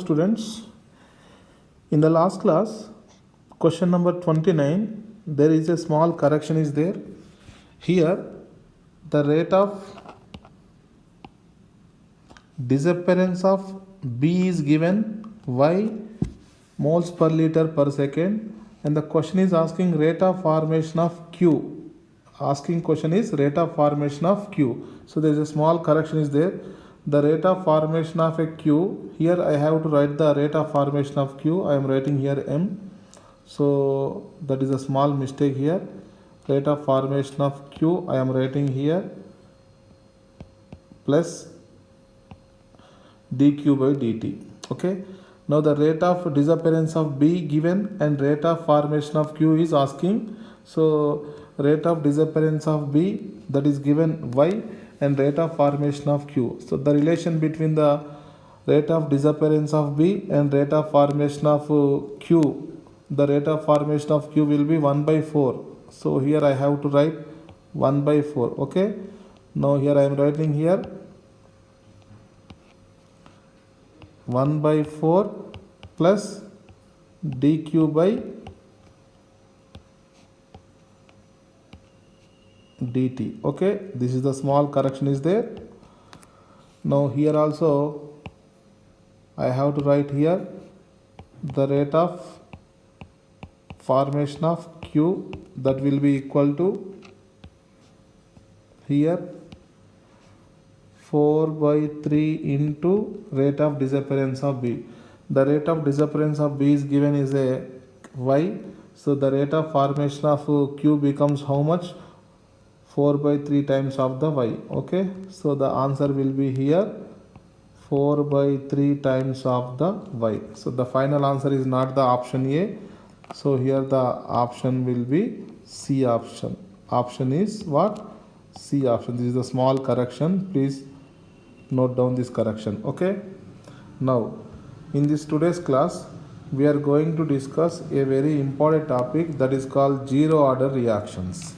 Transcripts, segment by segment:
students, in the last class, question number 29, there is a small correction is there. Here, the rate of disappearance of B is given Y moles per liter per second, and the question is asking rate of formation of Q. Asking question is rate of formation of Q. So there is a small correction is there. The rate of formation of a Q, here I have to write the rate of formation of Q. I am writing here M. So that is a small mistake here. Rate of formation of Q I am writing here plus dq by dt. Okay. Now the rate of disappearance of B given and rate of formation of Q is asking. So rate of disappearance of B, that is given Y, and rate of formation of Q. So the relation between the rate of disappearance of B and rate of formation of Q, the rate of formation of Q will be 1 by 4. So here I have to write 1 by 4. Okay. Now here I am writing here 1 by 4 plus dq by dt. Okay, this is the small correction is there. Now here also I have to write here the rate of formation of Q, that will be equal to here 4 by 3 into rate of disappearance of B. The rate of disappearance of B is given is a Y. So the rate of formation of Q becomes how much? 4 by 3 times of the Y. Okay. So the answer will be here 4 by 3 times of the Y. So the final answer is not the option A. So here the option will be C option. Option is what? C option. This is a small correction. Please note down this correction. Okay. Now in this today's class we are going to discuss a very important topic, that is called zero order reactions.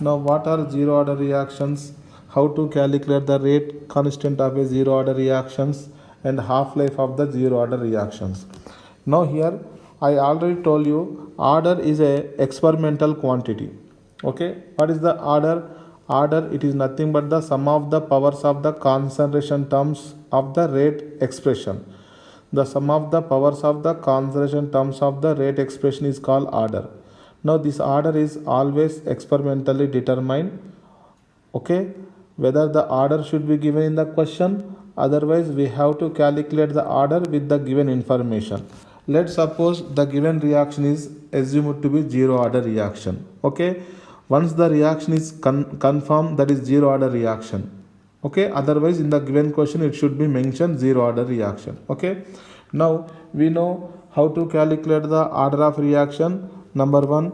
Now what are zero order reactions, how to calculate the rate constant of a zero order reactions, and half-life of the zero order reactions. Now here I already told you order is a experimental quantity. Okay. What is the order? Order, it is nothing but the sum of the powers of the concentration terms of the rate expression. The sum of the powers of the concentration terms of the rate expression is called order. Now this order is always experimentally determined. Okay. Whether the order should be given in the question, otherwise we have to calculate the order with the given information. Let's suppose the given reaction is assumed to be zero order reaction. Okay. Once the reaction is confirmed, that is zero order reaction. Okay. Otherwise in the given question it should be mentioned zero order reaction. Okay. Now we know how to calculate the order of reaction. Number 1,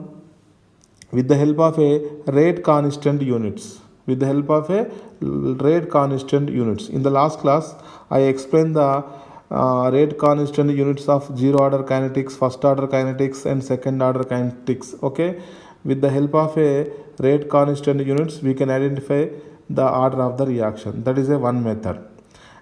with the help of a rate constant units. With the help of a rate constant units. In the last class I explained the rate constant units of zero order kinetics, first order kinetics, and second order kinetics. Okay. With the help of a rate constant units we can identify the order of the reaction. That is a one method.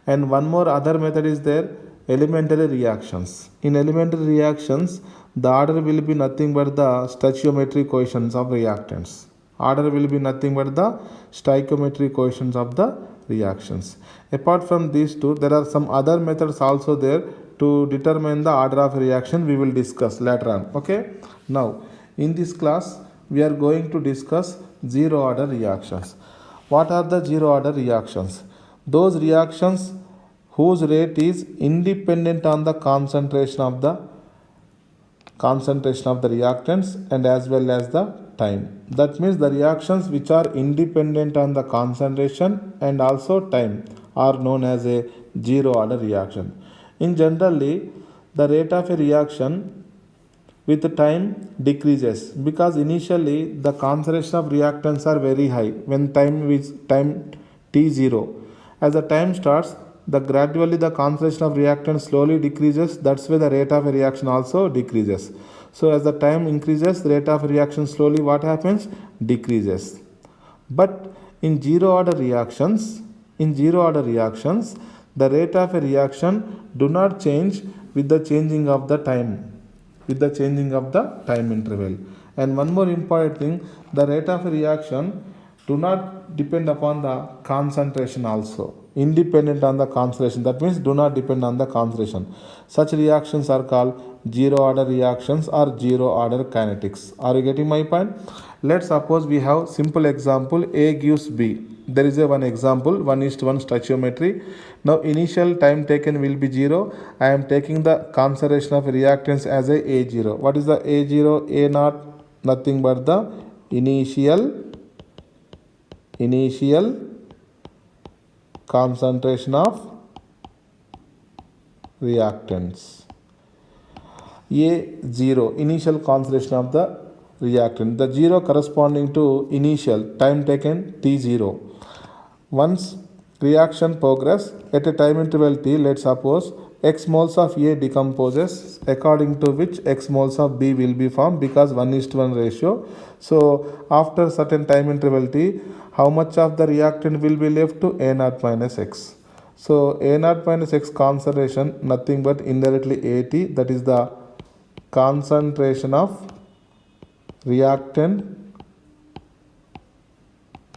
And one more other method is there, elementary reactions. In elementary reactions the order will be nothing but the stoichiometric coefficients of reactants. Order will be nothing but the stoichiometric coefficients of the reactions. Apart from these two, there are some other methods also there to determine the order of reaction. We will discuss later on. Okay. Now in this class we are going to discuss zero order reactions. What are the zero order reactions? Those reactions whose rate is independent on the concentration of the reactants and as well as the time. That means the reactions which are independent on the concentration and also time are known as a zero order reaction. In generally, the rate of a reaction with time decreases because initially the concentration of reactants are very high when time t0. As the time starts, gradually the concentration of reactants slowly decreases. That's why the rate of a reaction also decreases. So as the time increases, the rate of reaction slowly what happens? Decreases. But in zero order reactions, The rate of a reaction do not change with the changing of the time, with the changing of the time interval. And one more important thing, the rate of a reaction do not depend upon the concentration also, independent on the concentration. That means do not depend on the concentration. Such reactions are called zero order reactions or zero order kinetics. Are you getting my point? Let's suppose we have simple example, A gives B. There is a one example, 1:1 stoichiometry. Now initial time taken will be 0. I am taking the concentration of reactants as a A0. What is the A0? A naught, nothing but the initial concentration of reactants. A0, initial concentration of the reactant. The 0 corresponding to initial time taken T0. Once reaction progress at a time interval T, let's suppose X moles of A decomposes, according to which X moles of B will be formed, because 1:1 ratio. So after certain time interval T, how much of the reactant will be left to A0 minus X. So A0 minus X concentration, nothing but indirectly AT, that is the concentration of reactant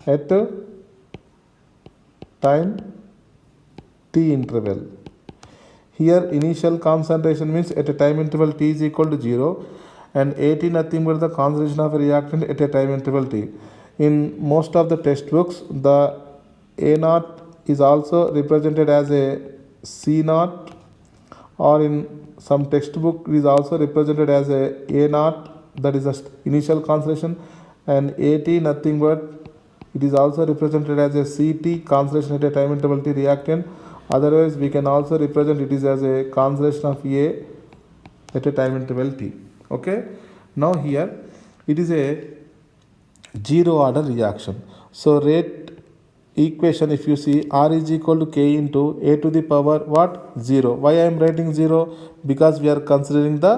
at time T interval. Here initial concentration means at a time interval T is equal to 0, and AT nothing but the concentration of a reactant at a time interval T. In most of the textbooks, the A0 is also represented as a C0, or in some textbook is also represented as a A0, that is the initial concentration, and AT nothing but it is also represented as a CT, concentration at a time interval T reactant. Otherwise we can also represent it is as a concentration of A at a time interval T. Okay, now here it is a zero order reaction. So rate equation, if you see, R is equal to K into A to the power what? 0. Why I am writing 0? Because we are considering the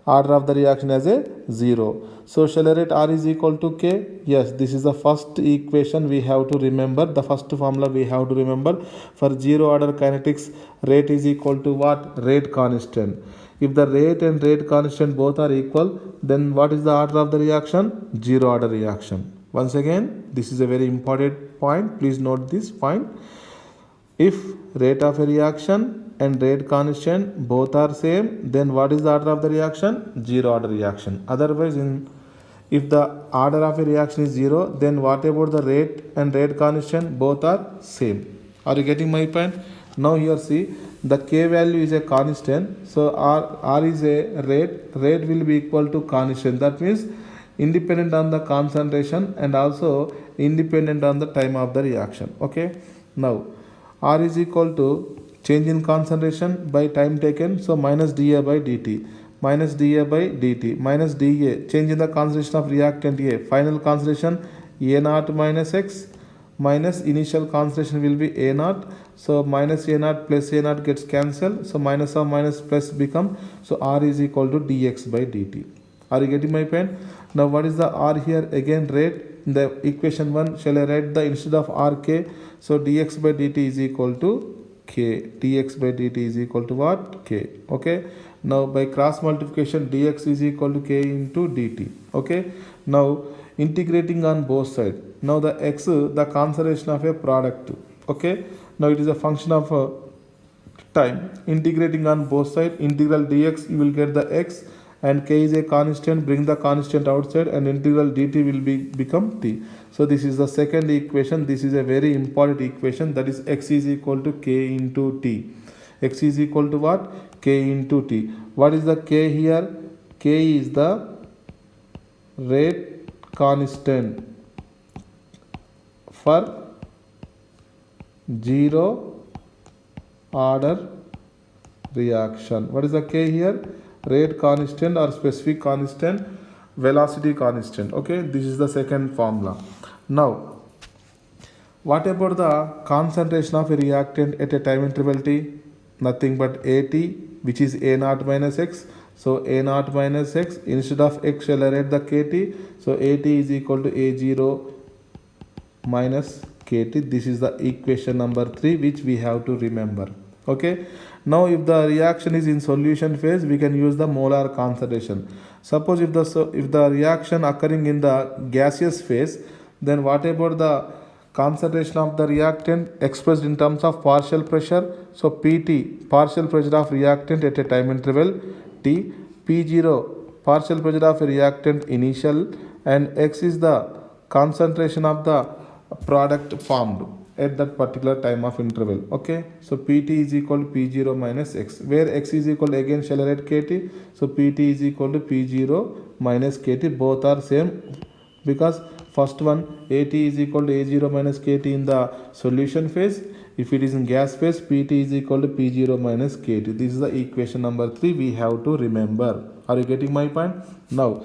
order of the reaction as a 0. So shall I write R is equal to K? Yes, this is the first equation we have to remember. The first formula we have to remember. For zero order kinetics, rate is equal to what? Rate constant. If the rate and rate constant both are equal, then what is the order of the reaction? Zero order reaction. Once again, this is a very important point. Please note this point. If rate of a reaction and rate constant both are same, then what is the order of the reaction? Zero order reaction. Otherwise, if the order of a reaction is 0, then what about the rate and rate constant? Both are same. Are you getting my point? Now here see, the K value is a constant. So R is a rate will be equal to constant. That means independent on the concentration and also independent on the time of the reaction. Okay, now R is equal to change in concentration by time taken, so minus dA by dt, minus dA by dt, minus dA, change in the concentration of reactant A, final concentration A0 minus X, minus initial concentration will be A0, so minus A0 plus A0 gets cancelled, so minus of minus plus become, so R is equal to dx by dt. Are you getting my point? Now what is the R here? Again rate. In the equation 1, shall I write the instead of RK? So dx by dt is equal to K. dx by dt is equal to what? K. Okay. Now by cross multiplication, dx is equal to K into dt. Okay. Now integrating on both sides. Now the x, the concentration of a product. Okay. Now it is a function of time. Integrating on both sides, integral dx, you will get the x, and K is a constant, bring the constant outside, and integral dt will become t. So this is the second equation. This is a very important equation, that is x is equal to K into t. X is equal to what? K into t. What is the K here? K is the rate constant for zero order reaction. What is the K here? Rate constant or specific constant, velocity constant. Okay, this is the second formula. Now what about the concentration of a reactant at a time interval t? Nothing but AT, which is A0 minus X. So A0 minus X, instead of X shall I write the KT, so AT is equal to A0 minus KT. This is the equation number 3 which we have to remember. Okay. Now if the reaction is in solution phase, we can use the molar concentration. Suppose if the reaction occurring in the gaseous phase, then what about the concentration of the reactant expressed in terms of partial pressure? So PT, partial pressure of reactant at a time interval T, P0, partial pressure of a reactant initial, and X is the concentration of the product formed at that particular time of interval. Okay, so Pt is equal to P0 minus X, where X is equal to, again shall write Kt, so Pt is equal to P0 minus Kt, both are same, because first one At is equal to A0 minus Kt in the solution phase. If it is in gas phase, Pt is equal to P0 minus Kt. This is the equation number 3 we have to remember. Are you getting my point? Now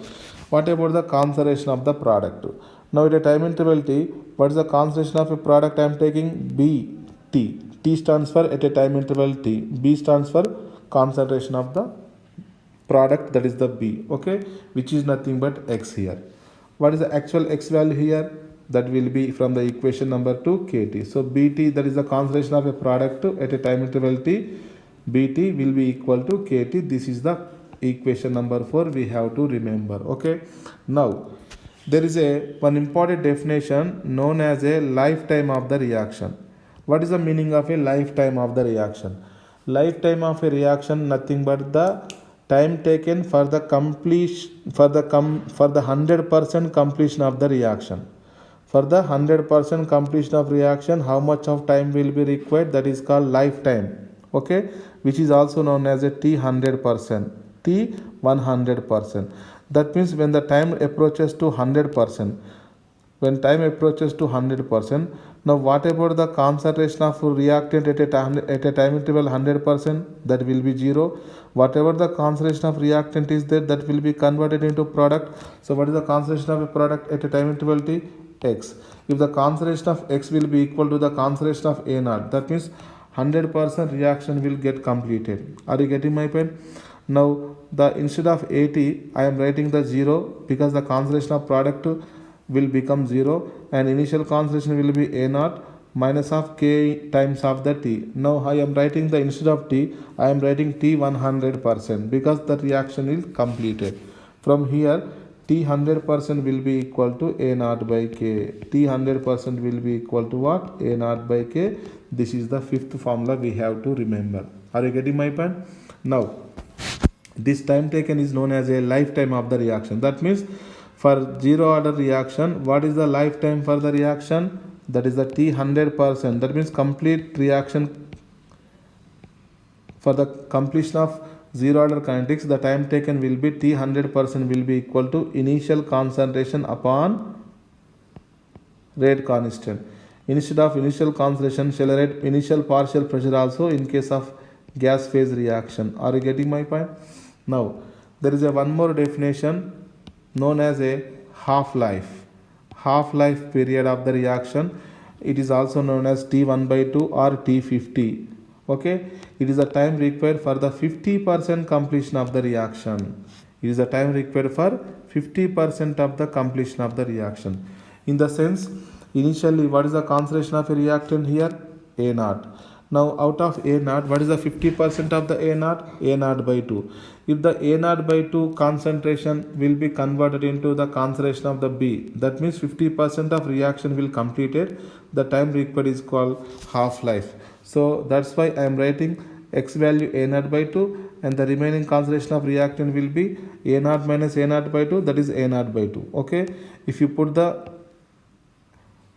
what about the concentration of the product? Now at a time interval T, what is the concentration of a product I am taking? B, T. T stands for at a time interval T. B stands for concentration of the product, that is the B. Okay, which is nothing but X here. What is the actual X value here? That will be from the equation number 2, Kt. So Bt, that is the concentration of a product at a time interval T. Bt will be equal to Kt. This is the equation number 4 we have to remember. Okay. Now there is one important definition known as a lifetime of the reaction. What is the meaning of a lifetime of the reaction? Lifetime of a reaction nothing but the time taken for the 100% completion of the reaction. For the 100% completion of reaction, how much of time will be required? That is called lifetime. Okay, which is also known as a T 100%, T 100%. That means when the time approaches to 100%, when time approaches to 100%, now what about the concentration of reactant at a time interval 100%? That will be 0. Whatever the concentration of reactant is there, that will be converted into product. So what is the concentration of a product at a time interval T? X. If the concentration of X will be equal to the concentration of A0, that means 100% reaction will get completed. Are you getting my point? Now the instead of At, I am writing the 0 because the concentration of product will become 0 and initial concentration will be A0 minus of K times of the T. Now I am writing the instead of T, I am writing T 100% because the reaction is completed. From here T 100% will be equal to A0 by K. T 100% will be equal to what? A0 by K. This is the fifth formula we have to remember. Are you getting my point? Now this time taken is known as a lifetime of the reaction. That means for zero order reaction, what is the lifetime for the reaction? That is the T 100%. That means complete reaction for the completion of zero order kinetics, the time taken will be T 100% will be equal to initial concentration upon rate constant. Instead of initial concentration, shall I write initial partial pressure also in case of gas phase reaction. Are you getting my point? Now there is one more definition known as a half-life. Half-life period of the reaction. It is also known as T1/2 or T50. Okay, it is the time required for the 50% completion of the reaction. It is the time required for 50% of the completion of the reaction. In the sense, initially what is the concentration of a reactant here? A0. Now out of A0, what is the 50% of the A0? A0 by 2. If the A0 by 2 concentration will be converted into the concentration of the B, that means 50% of reaction will completed. The time required is called half-life. So that's why I am writing X value A0 by 2 and the remaining concentration of reactant will be A0 minus A0 by 2, that is A0 by 2. Okay, if you put the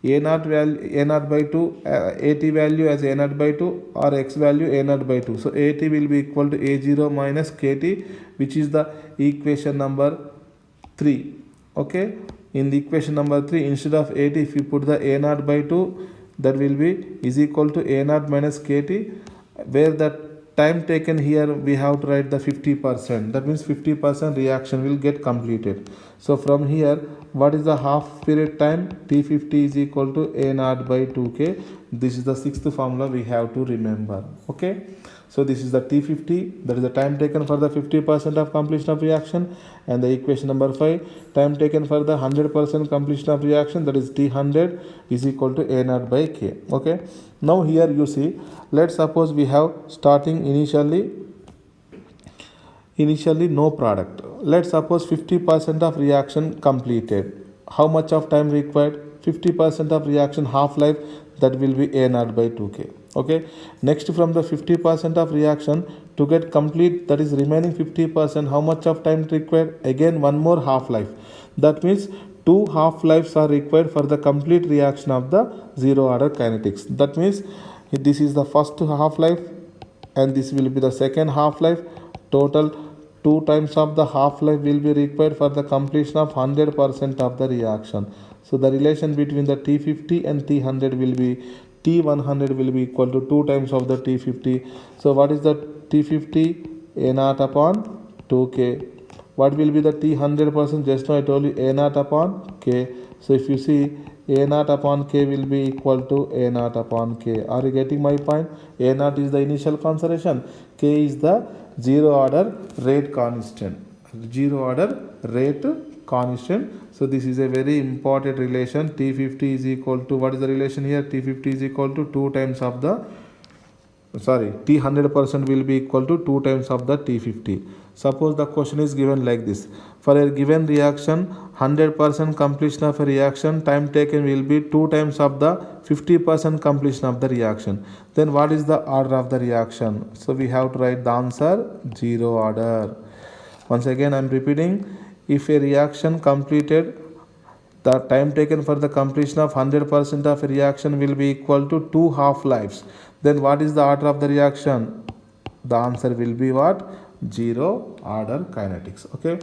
A0 value A0 by 2 At value as A0 by 2 or X value A0 by 2, so At will be equal to A0 minus Kt, which is the equation number 3. Okay, in the equation number 3, instead of At, if you put the A0 by 2, that will be is equal to A0 minus Kt, where the time taken here we have to write the 50%. That means 50% reaction will get completed. So from here, what is the half period time? T50 is equal to A0 by 2K. This is the sixth formula we have to remember. Okay, So this is the T50, that is the time taken for the 50% of completion of reaction, and the equation number 5, time taken for the 100% completion of reaction, that is T100 is equal to A naught by K. Okay, now here you see, let's suppose we have starting initially no product. Let's suppose 50% of reaction completed. How much of time required? 50% of reaction half-life, that will be A naught by 2K. Okay, next from the 50% of reaction to get complete, that is remaining 50%, how much of time required? Again one more half-life. That means two half-lives are required for the complete reaction of the zero order kinetics. That means this is the first half-life and this will be the second half-life. Total 2 times of the half-life will be required for the completion of 100% of the reaction. So the relation between the T50 and T100 will be T100 will be equal to 2 times of the T50. So what is the T50? A naught upon 2K. What will be the T100%? Just now I told you A naught upon K. So if you see, A naught upon K will be equal to A naught upon K. Are you getting my point? A naught is the initial concentration. K is the zero order rate constant. Zero order rate constant. So this is a very important relation. T50 is equal to, what is the relation here? T50 is equal to 2 times of the, T100% will be equal to 2 times of the T50. Suppose the question is given like this. For a given reaction, 100% completion of a reaction, time taken will be 2 times of the 50% completion of the reaction. Then what is the order of the reaction? So we have to write the answer, zero order. Once again I am repeating, if a reaction completed, the time taken for the completion of 100% of a reaction will be equal to 2 half-lives. Then what is the order of the reaction? The answer will be what? Zero order kinetics. Okay.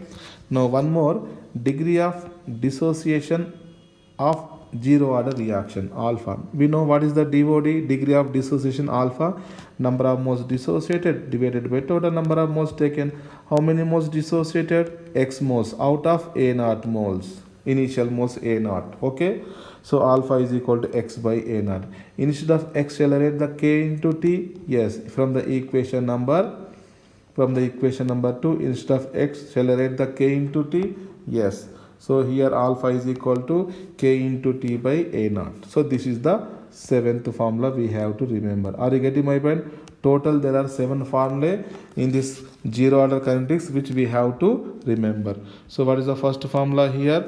Now one more, degree of dissociation of zero order reaction, alpha. We know what is the DOD, degree of dissociation alpha, number of moles dissociated divided by total number of moles taken. How many moles dissociated? X moles out of A naught moles, initial moles A naught. Okay, so alpha is equal to X by A naught. Instead of X, shall I write the K into T? Yes, from the equation number 2, instead of X, shall I write the K into T? Yes. So here alpha is equal to K into T by A naught. So this is the 7th formula we have to remember. Are you getting my point? Total there are 7 formulae in this zero order kinetics which we have to remember. So what is the first formula here?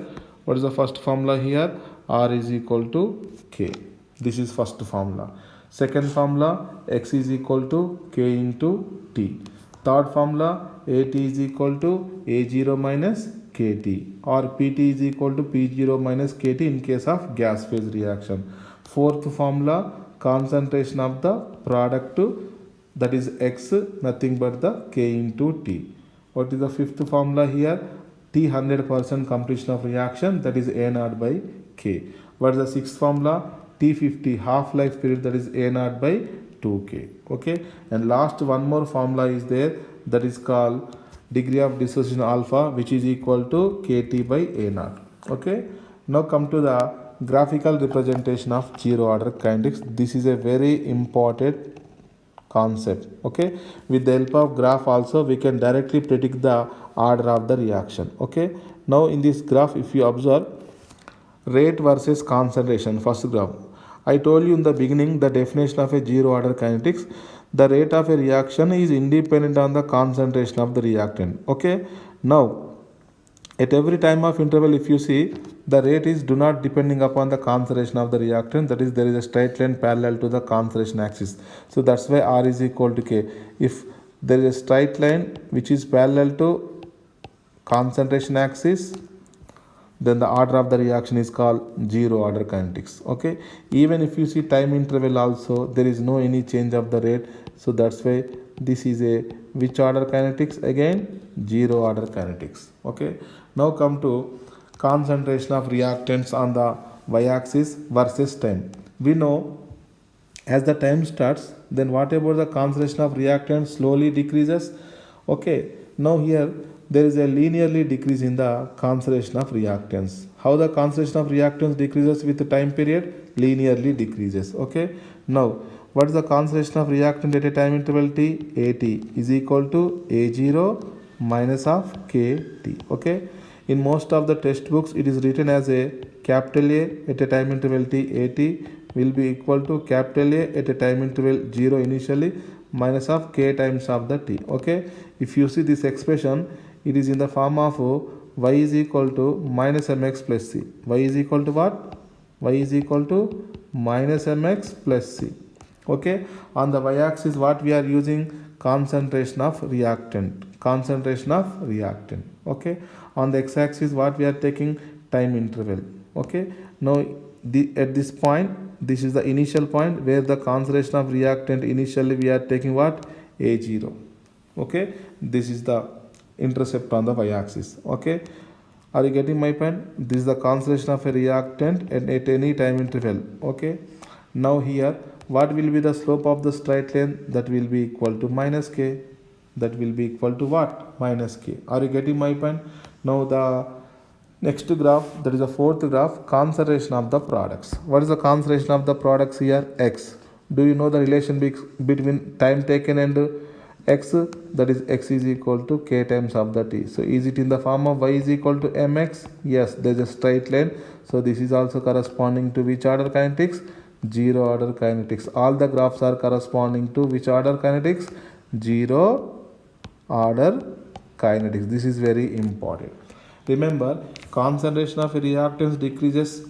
R is equal to K. This is first formula. Second formula, X is equal to K into T. Third formula, AT is equal to A0 minus KT, or PT is equal to P0 minus KT in case of gas phase reaction. Fourth formula, concentration of the product, that is X, nothing but the K into T. What is the fifth formula here? T 100% completion of reaction, that is A naught by K. What is the sixth formula? T50 half-life period, that is A naught by 2K. Okay, and last one more formula is there, that is called degree of dissociation alpha, which is equal to KT by A naught. Okay, now come to the graphical representation of zero order kinetics. This is a very important concept. Okay, with the help of graph also we can directly predict the order of the reaction. Okay, now in this graph, if you observe rate versus concentration, first graph, I told you in the beginning the definition of a zero order kinetics. The rate of a reaction is independent on the concentration of the reactant. Okay, now at every time of interval, if you see, the rate is do not depending upon the concentration of the reactant, that is there is a straight line parallel to the concentration axis. So that's why R is equal to K. If there is a straight line which is parallel to concentration axis, then the order of the reaction is called zero order kinetics. Okay, even if you see time interval also, there is no any change of the rate. So that's why this is a which order kinetics? Again, zero order kinetics. Okay, now come to concentration of reactants on the y-axis versus time. We know as the time starts, then what about the concentration of reactants slowly decreases. Okay, now here there is a linearly decrease in the concentration of reactants. How the concentration of reactants decreases with the time period? Linearly decreases. Okay, now What is the concentration of reactant at a time interval t? At is equal to A0 minus of Kt. Okay. In most of the textbooks, it is written as a capital A at a time interval t. At will be equal to capital A at a time interval 0 initially minus of k times of the t. Okay. If you see this expression, it is in the form of y is equal to minus mx plus c. Y is equal to what? Y is equal to minus mx plus c. Okay. On the y-axis, what we are using? Concentration of reactant. Concentration of reactant. Okay. On the x-axis, what we are taking? Time interval. Okay. Now, at this point, this is the initial point where the concentration of reactant initially we are taking what? A0. Okay. This is the intercept on the y-axis. Okay. Are you getting my point? This is the concentration of a reactant at any time interval. Okay. Now here, what will be the slope of the straight line? That will be equal to minus k. That will be equal to what? Minus k. Are you getting my point? Now the next graph, that is the fourth graph, concentration of the products. What is the concentration of the products here? X. Do you know the relation between time taken and x? That is x is equal to k times of the t. So is it in the form of y is equal to mx? Yes, there is a straight line. So this is also corresponding to which order kinetics? Zero order kinetics. All the graphs are corresponding to which order kinetics? Zero order kinetics. This is very important. Remember, concentration of reactants decreases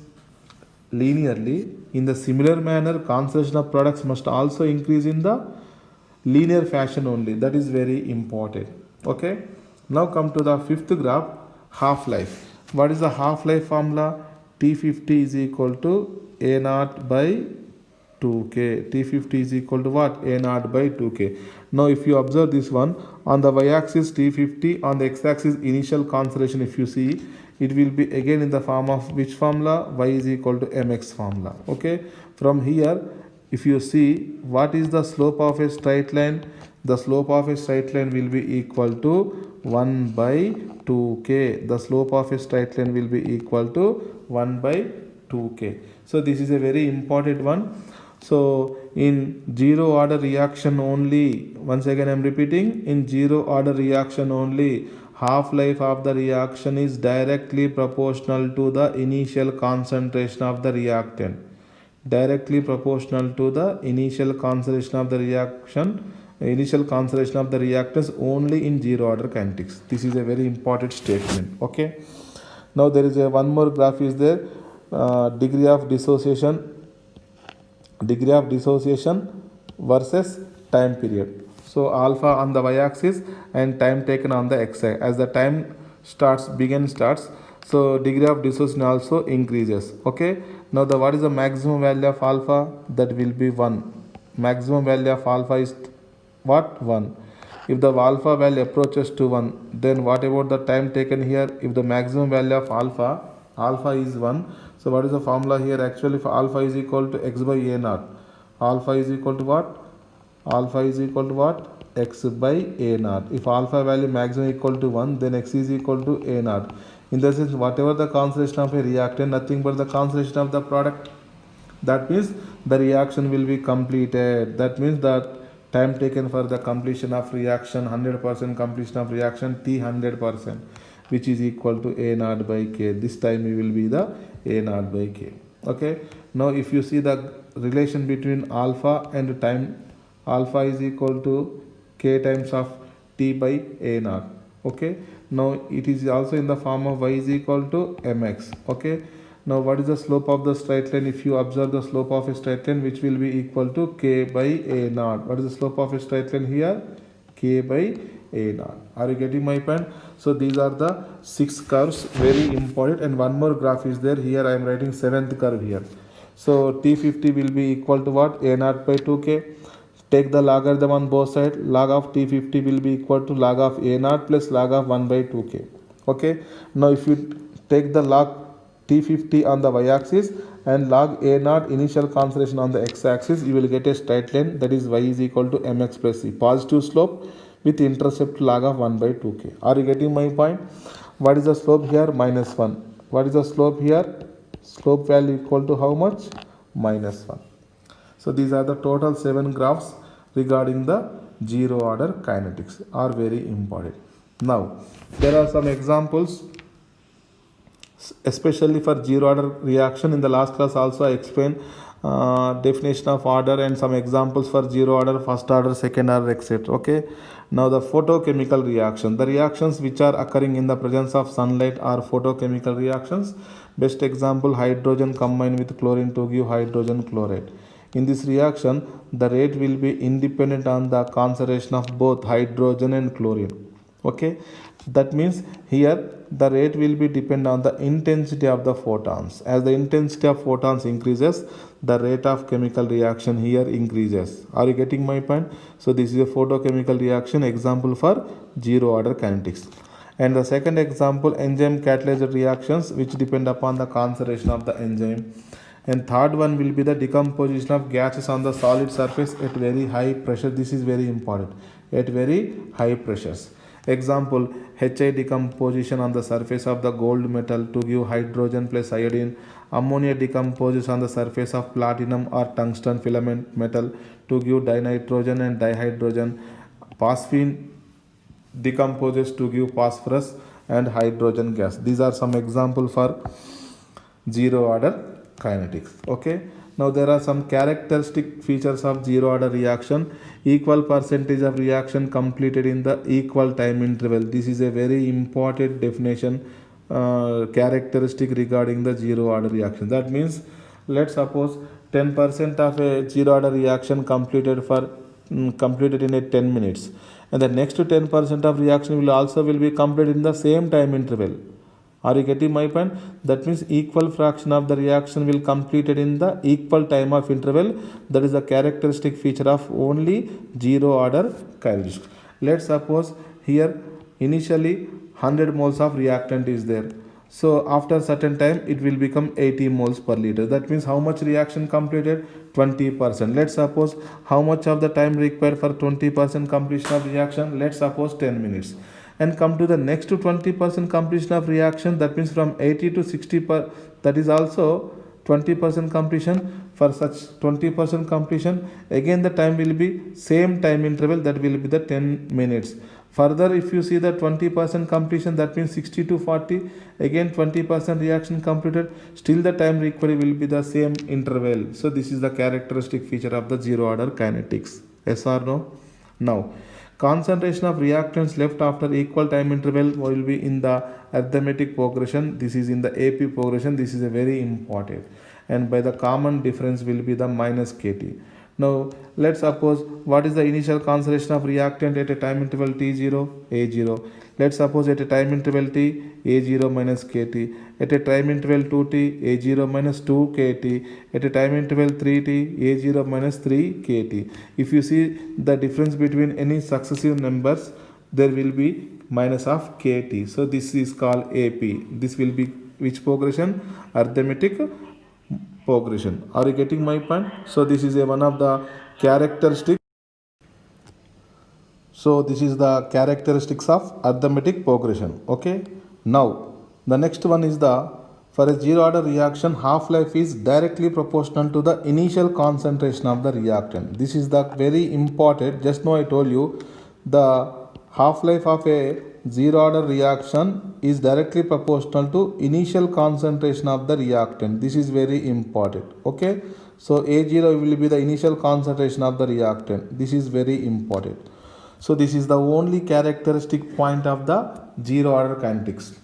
linearly. In the similar manner, concentration of products must also increase in the linear fashion only. That is very important. Okay. Now come to the fifth graph, half-life. What is the half-life formula? T50 is equal to A0 by 2k. T50 is equal to what? A0 by 2k. Now if you observe this one, on the y-axis T50, on the x-axis initial concentration, if you see, it will be again in the form of which formula? Y is equal to mx formula. Okay. From here, if you see, what is the slope of a straight line? The slope of a straight line will be equal to 1 by 2k. The slope of a straight line will be equal to 1 by 2k. So this is a very important one. So in zero order reaction only, once again I am repeating, in zero order reaction only, half-life of the reaction is directly proportional to the initial concentration of the reactant. Directly proportional to the initial concentration of the reaction, initial concentration of the reactants only in zero order kinetics. This is a very important statement. Okay. Now there is one more graph is there, degree of dissociation versus time period. So alpha on the y-axis and time taken on the x-axis. As the time starts, so degree of dissociation also increases. Okay. Now what is the maximum value of alpha? That will be 1. Maximum value of alpha is what? 1. If the alpha value approaches to 1, then what about the time taken here? If the maximum value of alpha is 1, so what is the formula here? Actually, for alpha is equal to x by a0. Alpha is equal to what? Alpha is equal to what? X by a0. If alpha value maximum equal to 1, then x is equal to a0. In the sense, whatever the concentration of a reactant, nothing but the concentration of the product. That means the reaction will be completed. That means that time taken for the completion of reaction, 100% completion of reaction, T 100%, which is equal to A0 by K. This time it will be the A0 by K. Okay. Now if you see the relation between alpha and time, alpha is equal to K times of T by A0. Okay. Now it is also in the form of y is equal to mx. Okay. Now what is the slope of the straight line? If you observe the slope of a straight line, which will be equal to k by a0. What is the slope of a straight line here? K by a0. Are you getting my point? So these are the 6 curves, very important. And one more graph is there. Here I am writing 7th curve here. So T50 will be equal to what? A0 by 2k. Take the logarithm on both sides. Log of T50 will be equal to log of A0 plus log of 1 by 2k. Okay. Now if you take the log T50 on the y-axis and log A0 initial concentration on the x-axis, you will get a straight line, that is y is equal to mx plus c. Positive slope with intercept log of 1 by 2k. Are you getting my point? What is the slope here? Minus 1. What is the slope here? Slope value equal to how much? Minus 1. So these are the total 7 graphs regarding the zero order kinetics are very important. Now there are some examples especially for zero order reaction. In the last class also I explained definition of order and some examples for zero order, first order, second order, etc. Okay, now the photochemical reaction, the reactions which are occurring in the presence of sunlight are photochemical reactions. Best example, hydrogen combined with chlorine to give hydrogen chloride. In this reaction the rate will be independent on the concentration of both hydrogen and chlorine. Okay, that means here the rate will be depend on the intensity of the photons. As the intensity of photons increases, the rate of chemical reaction here increases. Are you getting my point? So this is a photochemical reaction example for zero order kinetics. And the second example, enzyme catalyzed reactions which depend upon the concentration of the enzyme. And third one will be the decomposition of gases on the solid surface at very high pressure. This is very important, at very high pressures. Example, Hi decomposition on the surface of the gold metal to give hydrogen plus iodine. Ammonia decomposes on the surface of platinum or tungsten filament metal to give dinitrogen and dihydrogen. Phosphine decomposes to give phosphorus and hydrogen gas. These are some example for zero order kinetics. Okay, now there are some characteristic features of zero order reaction. Equal percentage of reaction completed in the equal time interval. This is a very important definition, characteristic regarding the zero order reaction. That means let's suppose 10% of a zero order reaction completed in a 10 minutes, and the next 10% of reaction will be completed in the same time interval. Are you getting my point? That means equal fraction of the reaction will completed in the equal time of interval. That is a characteristic feature of only zero order kinetics. Let's suppose here initially 100 moles of reactant is there. So after certain time it will become 80 moles per liter. That means how much reaction completed? 20%. Let's suppose how much of the time required for 20% completion of reaction? Let's suppose 10 minutes. And come to the next to 20% completion of reaction, that means from 80 to 60 that is also 20% completion. For such 20% completion, again the time will be same time interval, that will be the 10 minutes. Further, if you see the 20% completion, that means 60 to 40, again 20% reaction completed, still the time required will be the same interval. So this is the characteristic feature of the zero order kinetics. Yes or no? Now concentration of reactants left after equal time interval will be in the arithmetic progression. This is in the AP progression. This is a very important, and by the common difference will be the minus KT. Now let's suppose what is the initial concentration of reactant at a time interval T0, A0. Let's suppose at a time interval T, A0 minus KT. At a time interval 2T, A0 minus 2 KT. At a time interval 3T, A0 minus 3 KT. If you see the difference between any successive numbers, there will be minus of KT. So this is called AP. This will be which progression? Arithmetic progression. Are you getting my point? So this is one of the characteristics. So this is the characteristics of arithmetic progression. Okay. Now the next one is for a zero order reaction, half-life is directly proportional to the initial concentration of the reactant. This is the very important. Just now I told you the half-life of a zero order reaction is directly proportional to initial concentration of the reactant. This is very important. Okay, so A0 will be the initial concentration of the reactant. This is very important. So this is the only characteristic point of the zero order kinetics.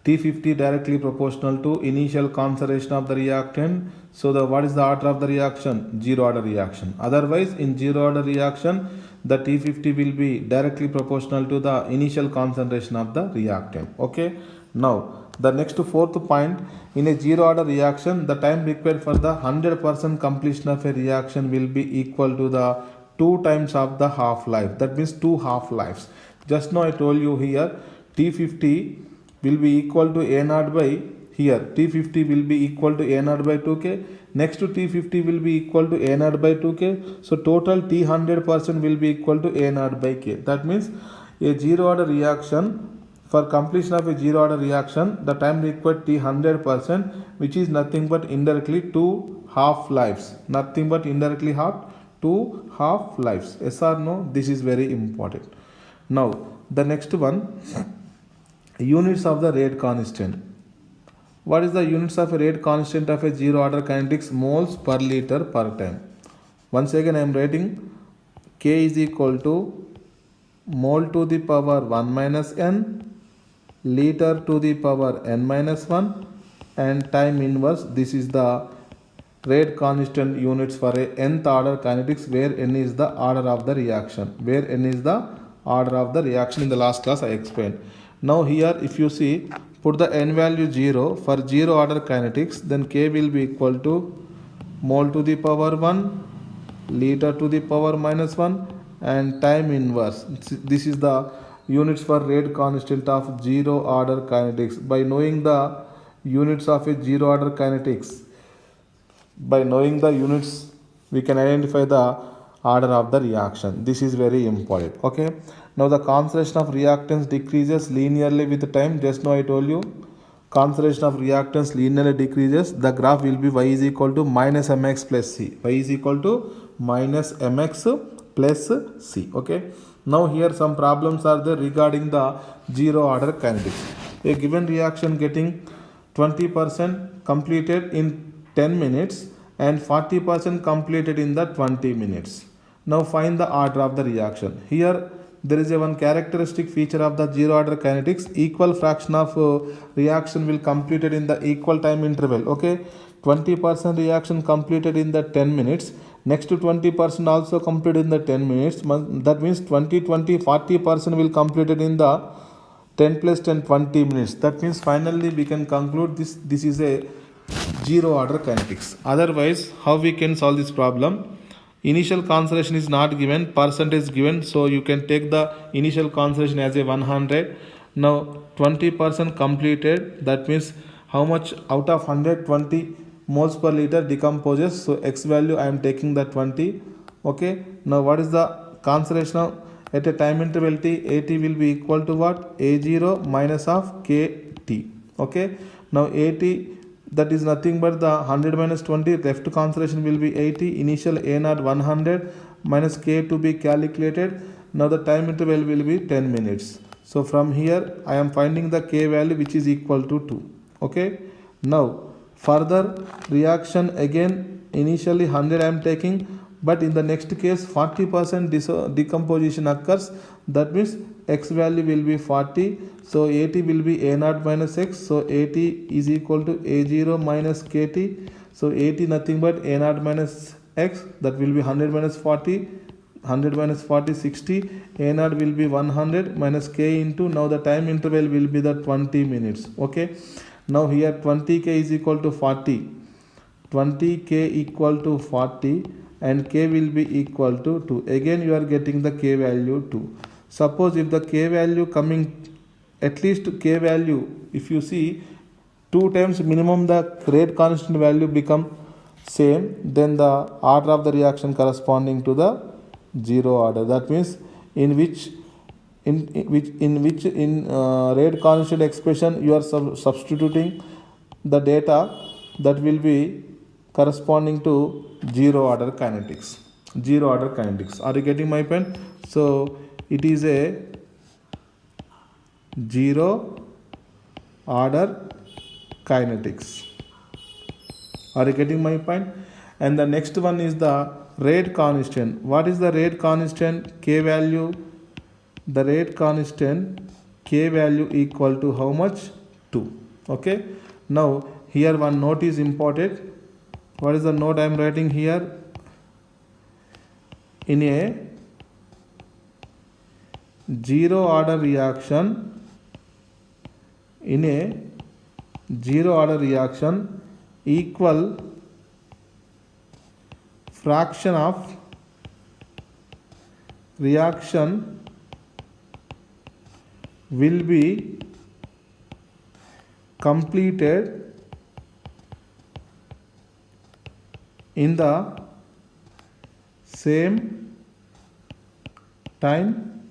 T50 directly proportional to initial concentration of the reactant. So what is the order of the reaction? Zero order reaction. Otherwise in zero order reaction the T50 will be directly proportional to the initial concentration of the reactant. Okay. Now the next fourth point, in a zero order reaction the time required for the 100% completion of a reaction will be equal to the 2 times of the half-life. That means 2 half-lives. Just now I told you here T50 will be equal to A0 by here T50 will be equal to A0 by 2K. Next to T50 will be equal to A0 by 2K. So total T100% will be equal to A0 by K. That means a zero order reaction, for completion of a zero order reaction the time required T100%, which is nothing but indirectly 2 half lives, nothing but indirectly half, 2 half lives. Yes or no? This is very important. Now the next one, units of the rate constant. What is the units of a rate constant of a zero order kinetics? Moles per liter per time. Once again I am writing K is equal to mole to the power 1 minus n, liter to the power n minus 1, and time inverse. This is the rate constant units for a nth order kinetics, where n is the order of the reaction. Where n is the order of the reaction. In the last class I explained. Now here if you see, put the n value 0 for zero order kinetics, then K will be equal to mole to the power 1, liter to the power minus 1, and time inverse. This is the units for rate constant of zero order kinetics. By knowing the units of a zero order kinetics, by knowing the units, we can identify the order of the reaction. This is very important. Okay. Now the concentration of reactants decreases linearly with time. Just now I told you, concentration of reactants linearly decreases. The graph will be y is equal to minus mx plus c. Y is equal to minus mx plus c. Okay. Now here some problems are there regarding the zero order kinetics. A given reaction getting 20% completed in 10 minutes and 40% completed in the 20 minutes. Now find the order of the reaction. Here there is a one characteristic feature of the zero order kinetics. Equal fraction of reaction will completed in the equal time interval. Okay, 20% reaction completed in the 10 minutes. Next to 20% also completed in the 10 minutes. That means 40% will completed in the 10 plus 10 20 minutes. That means finally we can conclude this is a zero order kinetics. Otherwise, how we can solve this problem? Initial concentration is not given, percentage given, so you can take the initial concentration as a 100. Now 20% completed, that means how much out of 120 moles per liter decomposes. So x value I am taking the 20. Okay. Now what is the concentration of at a time interval t? At will be equal to what? A0 minus of kt. Okay. Now At, that is nothing but the 100 minus 20, left concentration will be 80, initial A0 100 minus K to be calculated. Now the time interval will be 10 minutes. So from here I am finding the K value, which is equal to 2. Okay. Now further reaction, again initially 100 I am taking, but in the next case 40% decomposition occurs. That means x value will be 40. So At will be A0 minus x. So At is equal to A0 minus kt. So At nothing but A0 minus x. That will be 100 minus 40. 100 minus 40, 60. A0 will be 100 minus k into, now the time interval will be the 20 minutes. Okay. Now here 20k is equal to 40. 20k equal to 40 and k will be equal to 2. Again you are getting the k value 2. Suppose if the k value coming, at least k value, if you see 2 times minimum the rate constant value become same, then the order of the reaction corresponding to the zero order. That means in which rate constant expression you are substituting the data, that will be corresponding to zero order kinetics. Zero order kinetics. Are you getting my point? So it is a zero order kinetics. Are you getting my point? And the next one is the rate constant. What is the rate constant? K value. The rate constant K value equal to how much? 2. Okay. Now here one note is important. What is the note I am writing here? In a zero order reaction, in a zero order reaction, equal fraction of reaction will be completed in the same time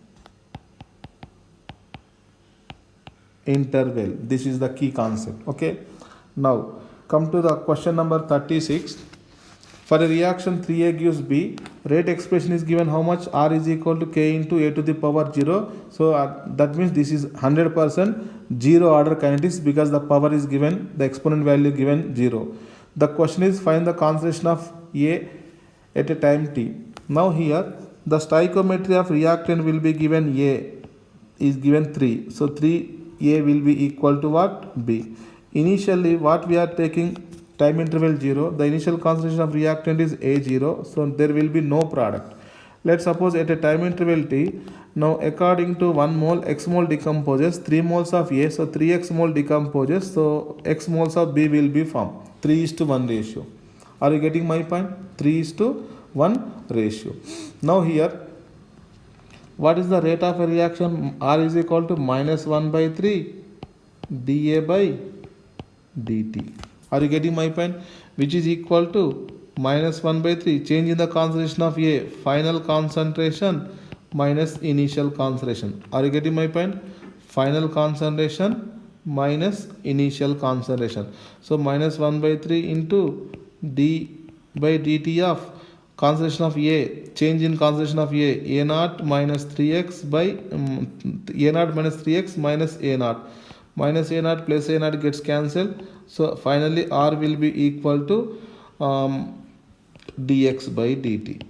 interval. This is the key concept. Okay. Now come to the question number 36. For a reaction 3A gives B, rate expression is given how much? R is equal to K into A to the power 0. So that means this is 100% zero order kinetics because the power is given, the exponent value given 0. The question is find the concentration of A at a time t. Now here the stoichiometry of reactant will be given A is given 3. So 3A will be equal to what? B. Initially what we are taking time interval 0, the initial concentration of reactant is A0, so there will be no product. Let's suppose at a time interval t, now according to 1 mole, x mole decomposes, 3 moles of A, so 3x mole decomposes, so x moles of B will be formed. 3:1 ratio. Are you getting my point? 3:1 ratio. Now here, what is the rate of a reaction? R is equal to -1/3 dA by dt. Are you getting my point? Which is equal to -1/3 change in the concentration of A, final concentration minus initial concentration. Are you getting my point? Final concentration minus initial concentration. So -1/3 into d by dt of concentration of A, change in concentration of A0 minus 3x by A0 minus 3x minus A0. Minus A0 plus A0 gets cancelled. So finally R will be equal to dx by dt.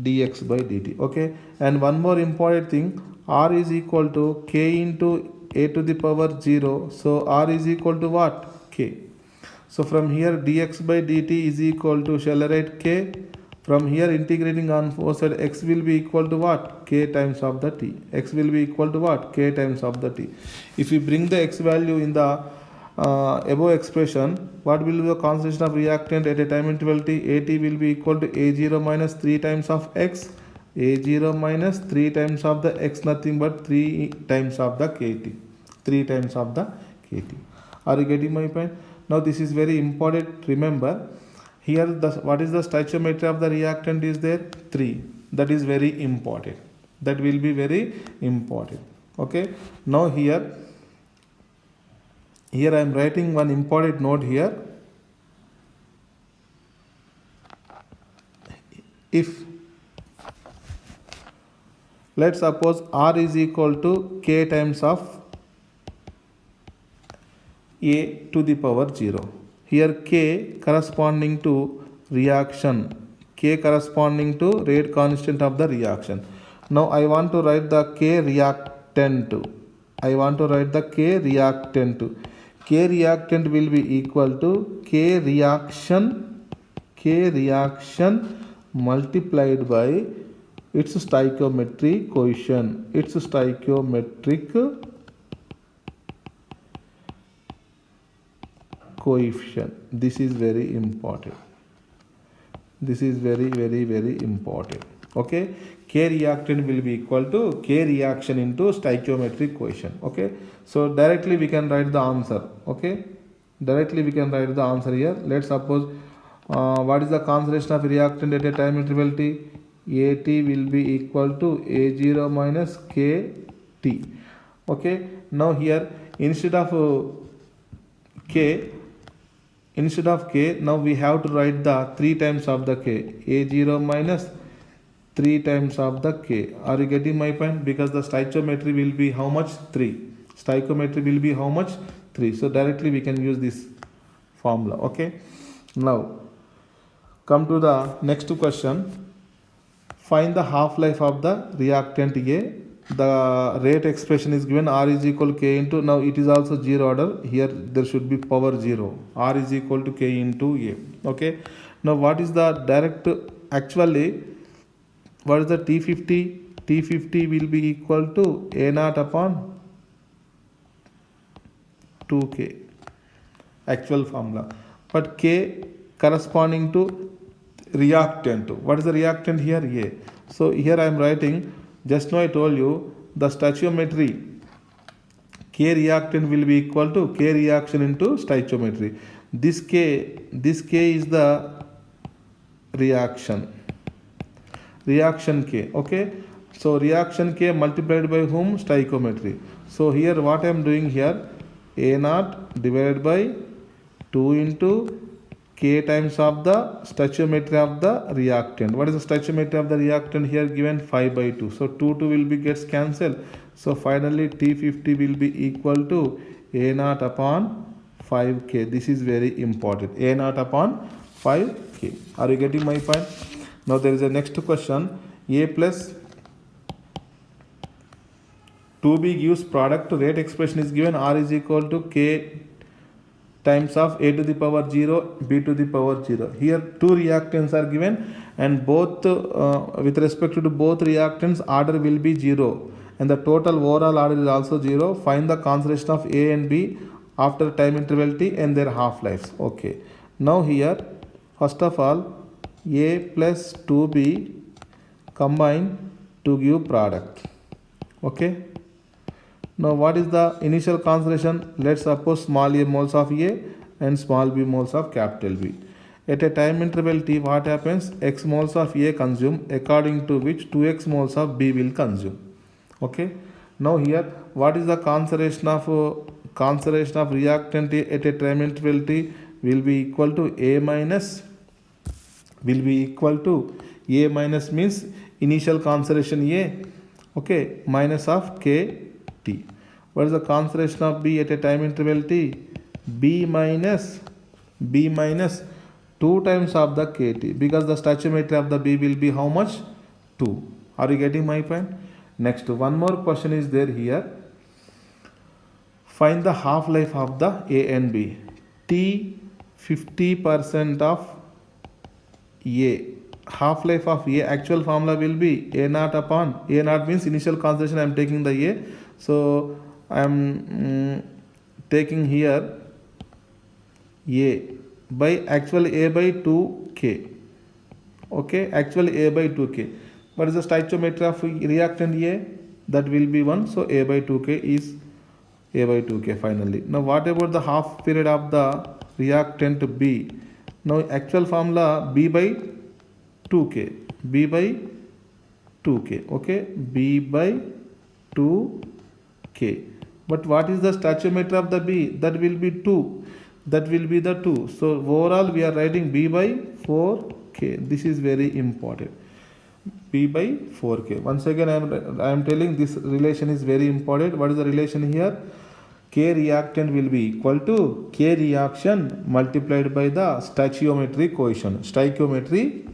Dx by dt. Okay. And one more important thing, R is equal to K into A to the power 0. So R is equal to what? K. So from here dx by dt is equal to, shall I write K? From here integrating on both sides, x will be equal to what? K times of the t. X will be equal to what? K times of the t. If we bring the x value in the above expression, what will be the concentration of reactant at a time interval t? At will be equal to A0 minus 3 times of x. A0 minus 3 times of the x, nothing but 3 times of the kt. 3 times of the kt. Are you getting my point? Now this is very important. Remember, here what is the stoichiometry of the reactant is there? 3. That is very important. That will be very important. Okay. Now here I am writing one important note here. If let's suppose R is equal to K times of A to the power 0. Here K corresponding to reaction, K corresponding to rate constant of the reaction. Now I want to write the K reactant. I want to write the K reactant. K reactant will be equal to K reaction multiplied by its stoichiometric coefficient. Its stoichiometric coefficient. This is very important. This is very important. Okay. K reactant will be equal to K reaction into stoichiometric coefficient. Okay. So directly we can write the answer. Okay. Directly we can write the answer here. Let's suppose what is the concentration of reactant at a time interval t? At will be equal to A0 minus Kt. Okay. Now here instead of K, now we have to write the 3 times of the K. A0 minus 3 times of the K. Are you getting my point? Because the stoichiometry will be how much? 3. Stoichiometry will be how much? 3. So directly we can use this formula. Okay. Now come to the next question. Find the half-life of the reactant A. The rate expression is given, R is equal to K into, now it is also 0 order. Here there should be power 0. R is equal to K into A. Okay. Now what is the direct, actually what is the T50? T50 will be equal to A0 upon 2K. Actual formula. But K corresponding to reactant. What is the reactant here? A. So here I am writing, just now I told you the stoichiometry K reactant will be equal to K reaction into stoichiometry. This K is the reaction K. Okay. So reaction K multiplied by whom? Stoichiometry. So here what I am doing here, A0 divided by 2 into K times of the stoichiometry of the reactant. What is the stoichiometry of the reactant here given? 5 by 2. So 2 will be gets cancelled. So finally T50 will be equal to A naught upon 5K. This is very important. A naught upon 5K. Are you getting my point? Now there is a next question. A plus 2B gives product rate expression is given. R is equal to K times of A to the power 0, B to the power 0. Here two reactants are given, and both with respect to both reactants order will be 0, and the total overall order is also 0. Find the concentration of A and B after time interval T and their half lives. Okay. Now here first of all A plus 2B combine to give product. Okay. Now what is the initial concentration? Let's suppose small a moles of A and small b moles of capital B. At a time interval T, what happens? X moles of A consume, according to which 2x moles of B will consume. Okay. Now here what is the concentration of reactant A at a time interval T? Will be equal to A minus means initial concentration A, okay, minus of K T. What is the concentration of B at a time interval T? B minus 2 times of the KT, because the stoichiometry of the B will be how much? 2. Are you getting my point? Next, one more question is there here. Find the half life of the A and B. T 50% of A. Half life of A, actual formula will be A naught upon A naught means initial concentration. I am taking the A, so I am taking here A by actual A by 2K. Okay, actual A by 2K. What is the stoichiometry of reactant A? That will be 1. So A by 2K is A by 2K finally. Now what about the half period of the reactant B? Now actual formula B by 2K. B by 2K. Okay, B by 2K. But what is the stoichiometry of the B? That will be 2. That will be the 2. So overall we are writing B by 4K. This is very important. B by 4K. Once again I am telling this relation is very important. What is the relation here? K reactant will be equal to K reaction multiplied by the stoichiometry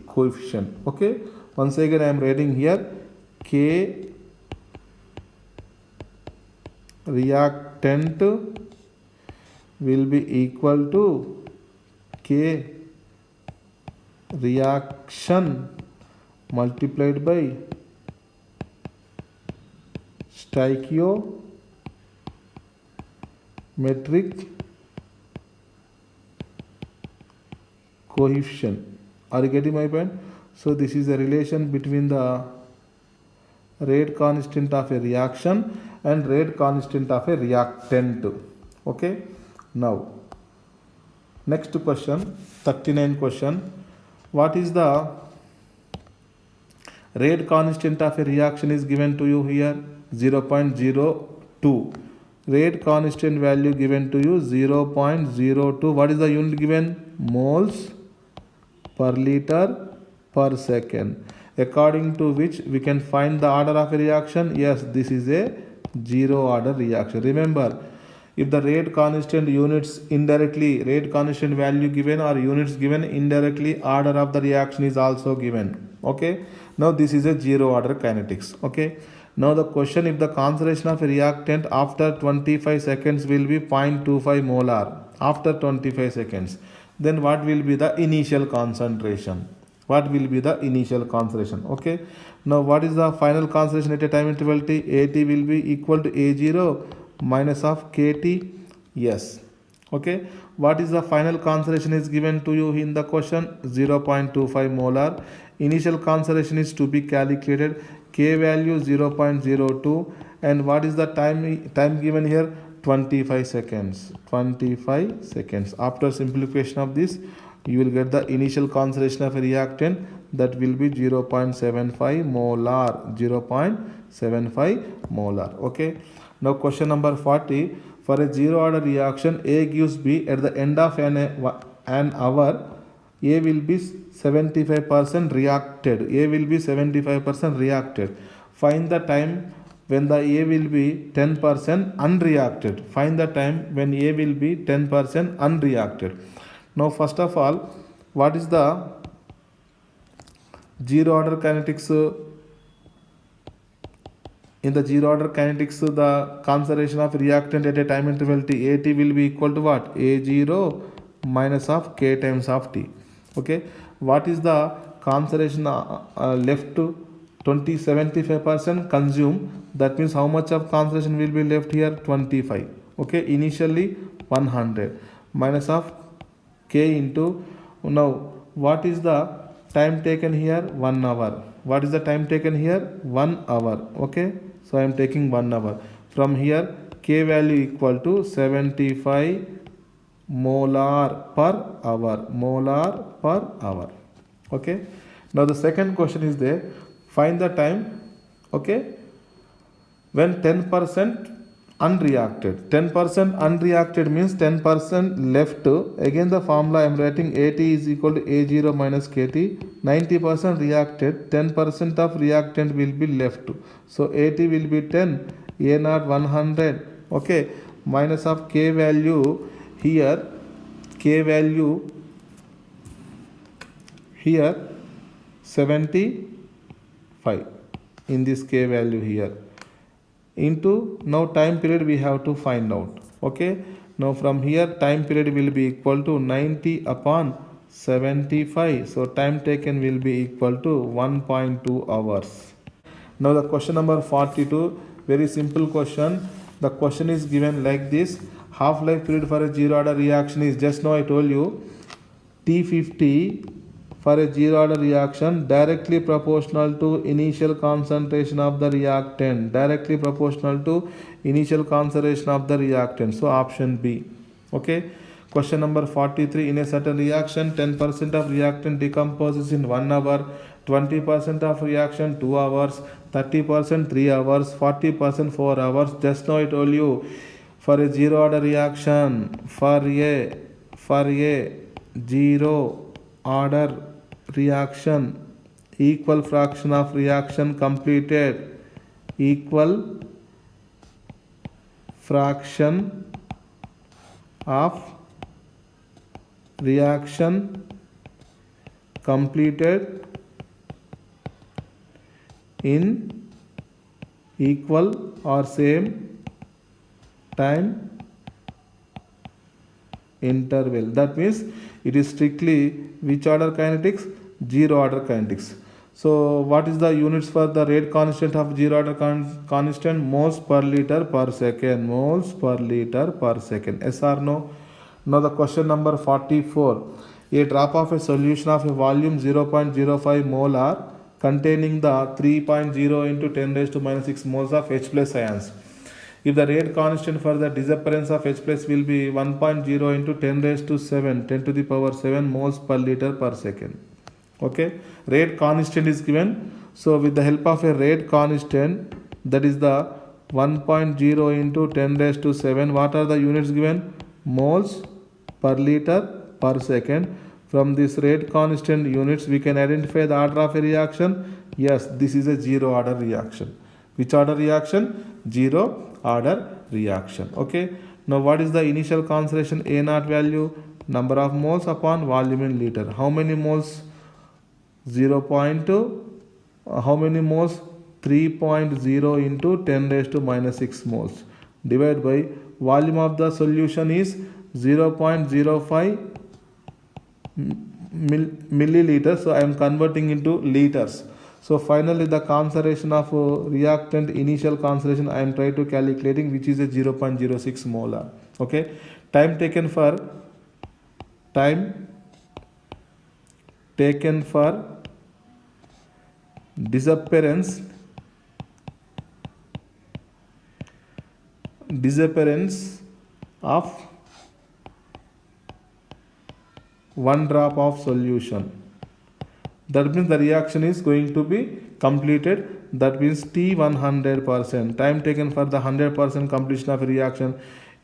coefficient. Okay. Once again I am writing here K reactant will be equal to K reaction multiplied by stoichiometric coefficient. Are you getting my point? So this is a relation between the rate constant of a reaction and rate constant of a reactant. Okay. Now next question, 39 question. What is the rate constant of a reaction is given to you here? 0.02. Rate constant value given to you 0.02. What is the unit given? Moles per liter per second. According to which we can find the order of a reaction? Yes, this is a zero order reaction. Remember, if the rate constant units indirectly, rate constant value given or units given indirectly, order of the reaction is also given. Okay. Now this is a zero order kinetics. Okay. Now the question, if the concentration of a reactant after 25 seconds will be 0.25 molar after 25 seconds, then what will be the initial concentration? What will be the initial concentration? Okay. Now what is the final concentration at a time interval T? AT will be equal to A0 minus of KT. Yes. Okay. What is the final concentration is given to you in the question? 0.25 molar. Initial concentration is to be calculated. K value 0.02, and what is the time given here? 25 seconds. 25 seconds. After simplification of this, you will get the initial concentration of a reactant, that will be 0.75 molar. 0.75 molar. Okay. Now question number 40. For a zero order reaction, A gives B at the end of an an hour, A will be 75% reacted. A will be 75% reacted. Find the time when the A will be 10% unreacted. Find the time when A will be 10% unreacted. Now, first of all, what is the zero order kinetics? In the zero order kinetics, the conservation of reactant at a time interval t, AT will be equal to what? A0 minus of K times of T. Okay. What is the conservation left to 75% consume? That means how much of conservation will be left here? 25. Okay. Initially 100 minus of K into, now what is the time taken here? 1 hour. What is the time taken here? 1 hour. Okay. So I am taking 1 hour. From here K value equal to 75 molar per hour. Molar per hour. Okay. Now the second question is there. Find the time. Okay. When 10% unreacted. 10% unreacted means 10% left. Again the formula I am writing AT is equal to A0 minus KT. 90% reacted, 10% of reactant will be left. So AT will be 10, A0 100. Okay, minus of K value here. K value here 75 in this K value here. Into now time period we have to find out. Okay, now from here time period will be equal to 90 upon 75. So time taken will be equal to 1.2 hours. Now the question number 42, very simple question. The question is given like this. Half-life period for a zero order reaction is, just now I told you, T50 for a zero order reaction directly proportional to initial concentration of the reactant. Directly proportional to initial concentration of the reactant. So option B. Okay. Question number 43. In a certain reaction, 10% of reactant decomposes in 1 hour, 20% of reaction 2 hours, 30% 3 hours, 40% 4 hours. Just now I told you, for a zero order reaction, for a zero order reaction, equal fraction of reaction completed, equal fraction of reaction completed in equal or same time interval. That means it is strictly which order kinetics? Zero order kinetics. So what is the units for the rate constant of zero order constant? Moles per liter per second. Moles per liter per second. Yes or no? Now the question number 44. A drop of a solution of a volume 0.05 molar containing the 3.0 into 10 raised to minus 6 moles of H plus ions. If the rate constant for the disappearance of H plus will be 1.0 into 10 raised to 7, 10 to the power 7 moles per liter per second. Okay, rate constant is given. So with the help of a rate constant, that is the 1.0 into 10 raised to 7, what are the units given? Moles per liter per second. From this rate constant units, we can identify the order of a reaction. Yes, this is a zero order reaction. Which order reaction? Zero order reaction. Okay. Now what is the initial concentration A0 value? Number of moles upon volume in liter. How many moles? 0.2. How many moles? 3.0 into 10 raised to minus 6 moles. Divided by volume of the solution is 0.05 milliliters. So I am converting into liters. So finally the concentration of reactant initial concentration I am trying to calculating, which is a 0.06 molar. Okay. Time taken for disappearance of 1 drop of solution. That means the reaction is going to be completed. That means T 100%. Time taken for the 100% completion of a reaction.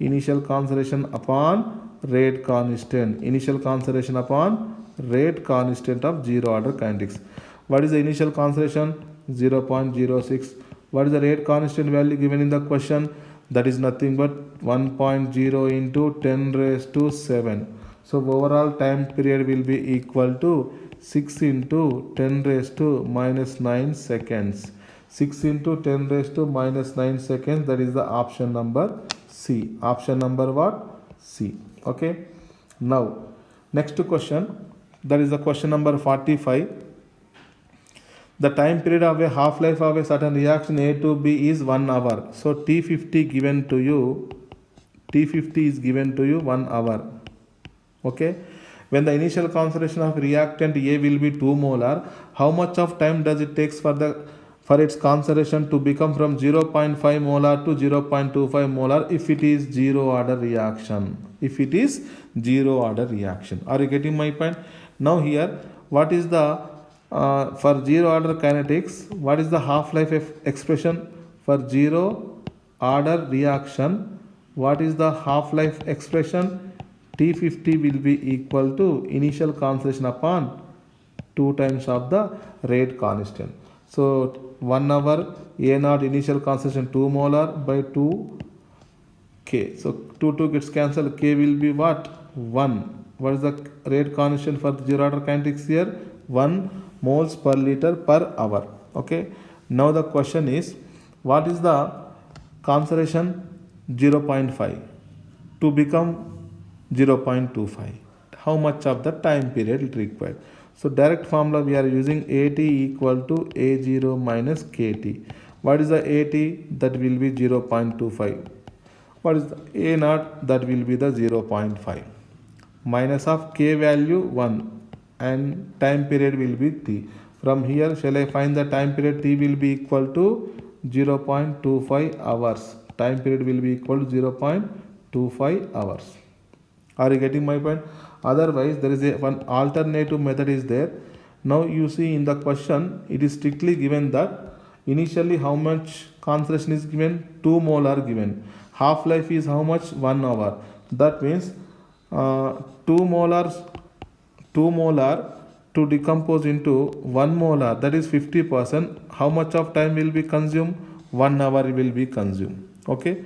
Initial concentration upon rate constant. Initial concentration upon rate constant of zero order kinetics. What is the initial concentration? 0.06. What is the rate constant value given in the question? That is nothing but 1.0 into 10 raised to 7. So overall time period will be equal to 6 into 10 raised to minus 9 seconds. 6 into 10 raised to minus 9 seconds. That is the option number C. Option number what? C. Okay. Now next question. That is the question number 45. The time period of a half-life of a certain reaction A to B is 1 hour. So T50 given to you. T50 is given to you 1 hour. Okay. When the initial concentration of reactant A will be 2 molar, how much of time does it take for its concentration to become from 0.5 molar to 0.25 molar if it is zero order reaction? If it is zero order reaction. Are you getting my point? Now here, what is the for zero order kinetics, what is the half-life expression for zero order reaction? What is the half-life expression? T50 will be equal to initial concentration upon 2 times of the rate constant. So 1 hour A naught initial concentration 2 molar by 2 K. So 2 gets cancelled. K will be what? 1. What is the rate constant for the zero order kinetics here? 1 moles per liter per hour. Okay. Now the question is, what is the concentration? 0.5 to become 0.25. How much of the time period required? So direct formula we are using AT equal to A0 minus KT. What is the AT? That will be 0.25. What is the A naught? That will be the 0.5. Minus of K value 1 and time period will be T. From here, shall I find the time period? T will be equal to 0.25 hours. Time period will be equal to 0.25 hours. Are you getting my point? Otherwise, there is one alternative method is there. Now you see in the question, it is strictly given that initially how much concentration is given? 2 molar given. Half-life is how much? 1 hour. That means 2 molar to decompose into 1 molar, that is 50%. How much of time will be consumed? 1 hour will be consumed. Okay.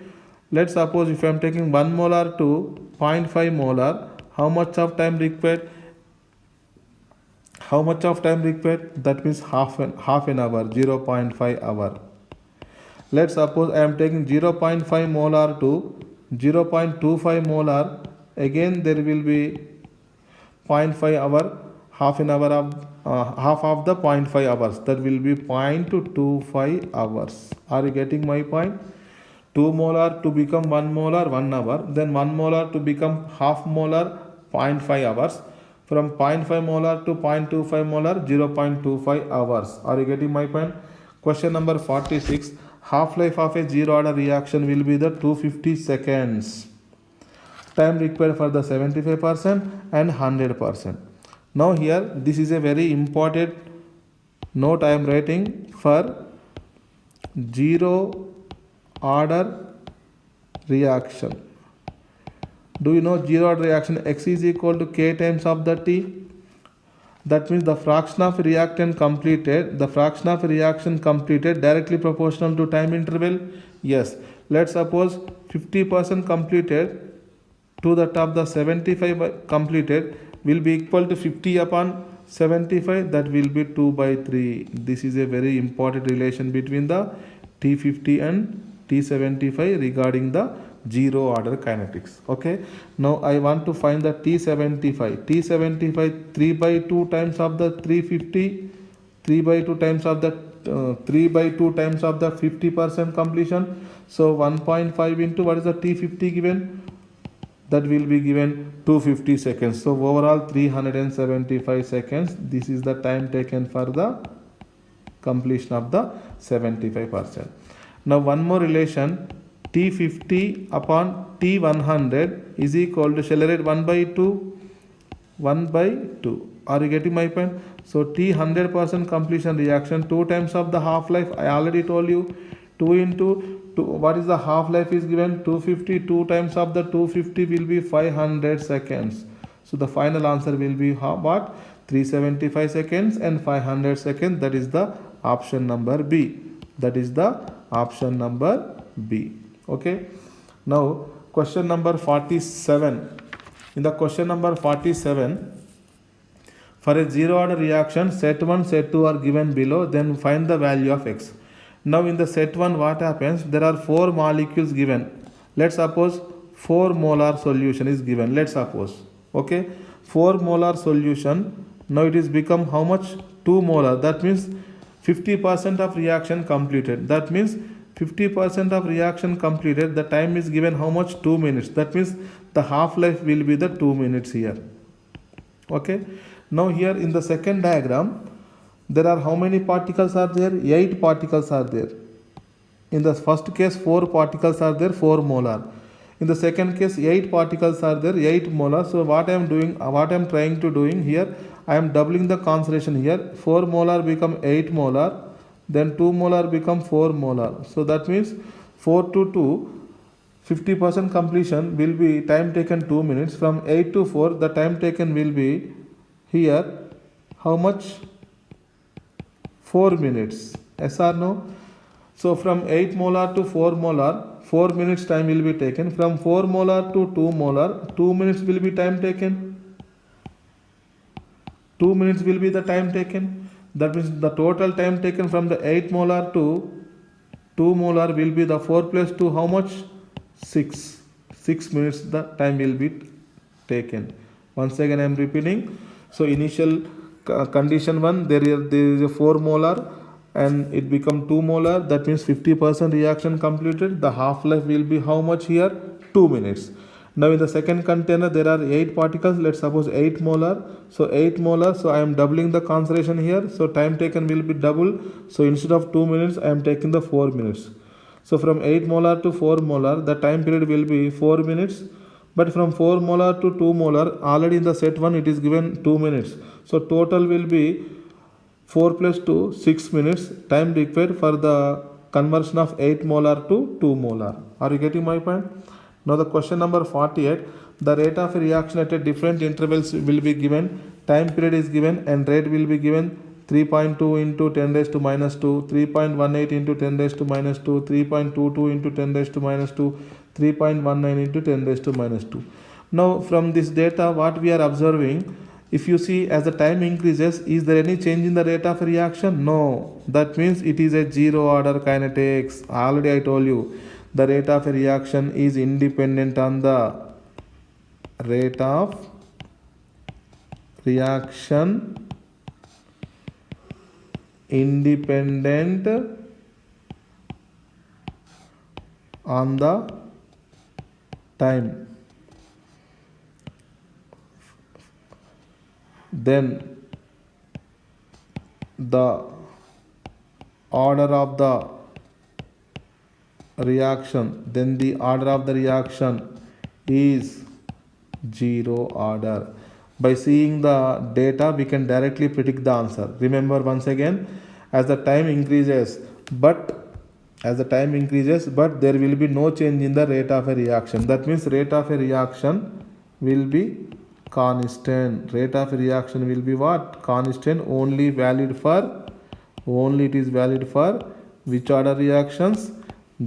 Let's suppose if I am taking 1 molar to 0.5 molar, how much of time required? How much of time required? That means half an hour, 0.5 hour. Let's suppose I am taking 0.5 molar to 0.25 molar. Again there will be 0.5 hour, half an hour of half of the 0.5 hours. That will be 0.25 hours. Are you getting my point? 2 molar to become 1 molar, 1 hour. Then 1 molar to become half molar, 0.5 hours. From 0.5 molar to 0.25 molar, 0.25 hours. Are you getting my point? Question number 46. Half-life of a zero order reaction will be the 250 seconds. Time required for the 75% and 100%. Now here, this is a very important note I am writing for zero order reaction. Do you know zero order reaction? X is equal to K times of the T. That means the fraction of reaction completed directly proportional to time interval. Yes. Let's suppose 50% completed to that of the 75 completed will be equal to 50 upon 75. That will be 2 by 3. This is a very important relation between the T50 and T75 regarding the zero order kinetics. Okay. Now I want to find the T75. T75 3 by 2 times of the 350, 3 by 2 times of the 3 by 2 times of the 50% completion. So 1.5 into what is the T50 given? That will be given 250 seconds. So overall 375 seconds. This is the time taken for the completion of the 75%. Now one more relation. T50 upon T100 is equal to, shall I write 1 by 2? 1 by 2. Are you getting my point? So T 100% completion reaction, 2 times of the half-life. I already told you 2 into what is the half life is given 250. 2 times of the 250 will be 500 seconds. So the final answer will be what? 375 seconds and 500 seconds. That is the option number B. That is the option number B. Okay. Now question number 47. In the question number 47, for a zero order reaction, set 1, set 2 are given below, then find the value of X. Now in the set 1, what happens? There are 4 molecules given. Let's suppose 4 molar solution is given. Let's suppose. Okay. 4 molar solution. Now it is become how much? 2 molar. That means 50% of reaction completed. That means 50% of reaction completed. The time is given how much? 2 minutes. That means the half life will be the 2 minutes here. Okay. Now here in the second diagram, there are how many particles are there? 8 particles are there. In the first case 4 particles are there, 4 molar. In the second case 8 particles are there, 8 molar. So what I am doing, what I am trying to doing here, I am doubling the concentration here. 4 molar become 8 molar, then 2 molar become 4 molar. So that means 4 to 2, 50% completion will be time taken 2 minutes. From 8 to 4, the time taken will be here how much? 4 minutes. Yes or no? So from 8 molar to 4 molar, 4 minutes time will be taken. From 4 molar to 2 molar, 2 minutes will be time taken. 2 minutes will be the time taken. That means the total time taken from the 8 molar to 2 molar will be the 4 plus 2 how much? 6. 6 minutes the time will be taken. Once again I am repeating. So initial condition 1, there is a 4 molar and it become 2 molar. That means 50% reaction completed. The half life will be how much here? 2 minutes. Now in the second container there are 8 particles. Let's suppose 8 molar. So 8 molar. So I am doubling the concentration here. So time taken will be double. So instead of 2 minutes I am taking the 4 minutes. So from 8 molar to 4 molar, the time period will be 4 minutes. But from 4 molar to 2 molar, already in the set 1 it is given 2 minutes. So total will be 4 plus 2, 6 minutes time required for the conversion of 8 molar to 2 molar. Are you getting my point? Now the question number 48, the rate of a reaction at a different intervals will be given, time period is given and rate will be given 3.2 into 10 raised to minus 2, 3.18 into 10 raised to minus 2, 3.22 into 10 raised to minus 2, 3.19 into 10 raised to minus 2. Now from this data what we are observing, if you see as the time increases, is there any change in the rate of reaction? No. That means it is a zero order kinetics. Already I told you the rate of a reaction is independent on the rate of reaction independent on the time. Then the order of the reaction, then the order of the reaction is zero order. By seeing the data we can directly predict the answer. Remember once again, as the time increases but there will be no change in the rate of a reaction. That means rate of a reaction will be constant. Rate of a reaction will be what? Constant. Only it is valid for which order reactions?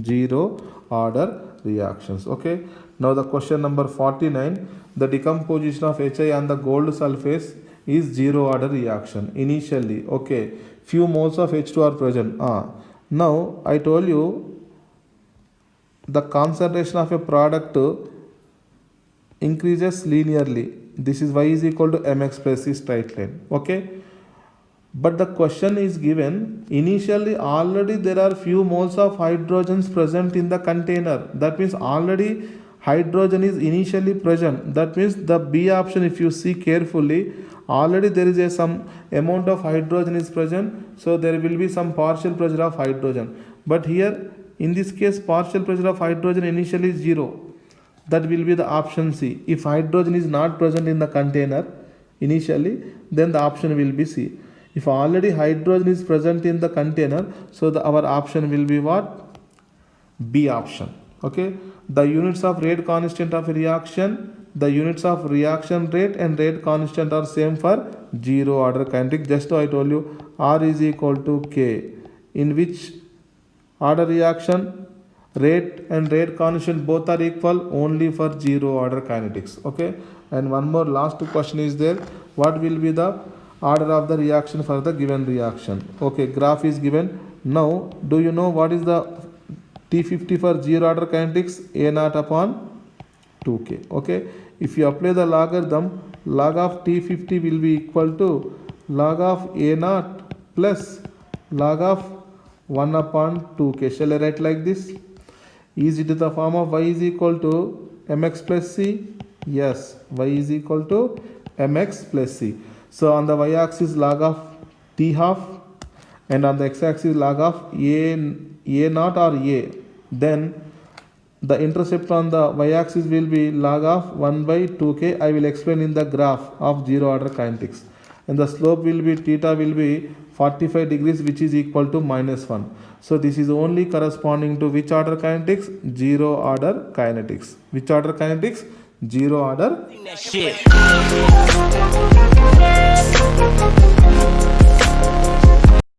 Zero order reactions. Okay. Now the question number 49, the decomposition of HI on the gold sulfates is zero order reaction initially. Okay, few moles of H2 are present. Now I told you the concentration of a product increases linearly. This is Y is equal to mx plus C straight line. Okay, but the question is given initially already there are few moles of hydrogens present in the container. That means already hydrogen is initially present. That means the B option, if you see carefully, already there is some amount of hydrogen is present. So there will be some partial pressure of hydrogen. But here in this case partial pressure of hydrogen initially is 0. That will be the option C. If hydrogen is not present in the container initially, then the option will be C. If already hydrogen is present in the container, so our option will be what? B option. Okay, the units of rate constant of reaction, the units of reaction rate and rate constant are same for zero order kinetic. Just I told you R is equal to K, in which order reaction rate and rate constant both are equal only for zero order kinetics. Okay, and one more last question is there, what will be the order of the reaction for the given reaction? Okay, graph is given. Now do you know what is the T50 for zero order kinetics? A naught upon 2k. Okay, if you apply the logarithm, log of T50 will be equal to log of A naught plus log of 1 upon 2k. Shall I write like this? Is it the form of y is equal to mx plus c? Yes, y is equal to mx plus c. So on the y axis log of t half and on the x axis log of a naught or a. Then the intercept on the y axis will be log of 1 by 2k. I will explain in the graph of zero order kinetics. And the slope will be theta will be 45 degrees, which is equal to -1. So this is only corresponding to which order kinetics? Zero order kinetics. Which order kinetics? Zero order. Shit.